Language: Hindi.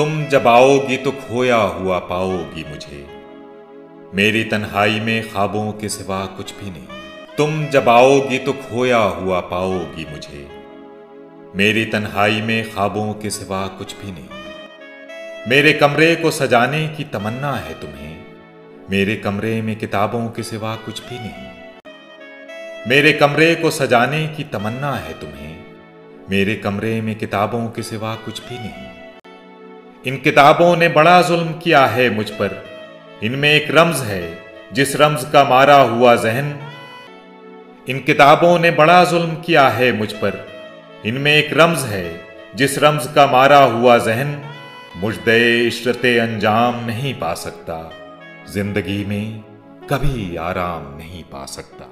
तुम जब आओगी तो खोया हुआ पाओगी मुझे। मेरी तन्हाई में ख्वाबों के सिवा कुछ भी नहीं। तुम जब आओगी तो खोया हुआ पाओगी मुझे। मेरी तन्हाई में ख्वाबों के सिवा कुछ भी नहीं। मेरे कमरे को सजाने की तमन्ना है तुम्हें। मेरे कमरे में किताबों के सिवा कुछ भी नहीं। मेरे कमरे को सजाने की तमन्ना है तुम्हें। मेरे कमरे में किताबों के सिवा कुछ भी नहीं। इन किताबों ने बड़ा जुल्म किया है मुझ पर। इनमें एक रम्ज है जिस रम्ज का मारा हुआ जहन। इन किताबों ने बड़ा जुल्म किया है मुझ पर। इनमें एक रम्ज है जिस रम्ज का मारा हुआ जहन। मुझदे इशरते अंजाम नहीं पा सकता। जिंदगी में कभी आराम नहीं पा सकता।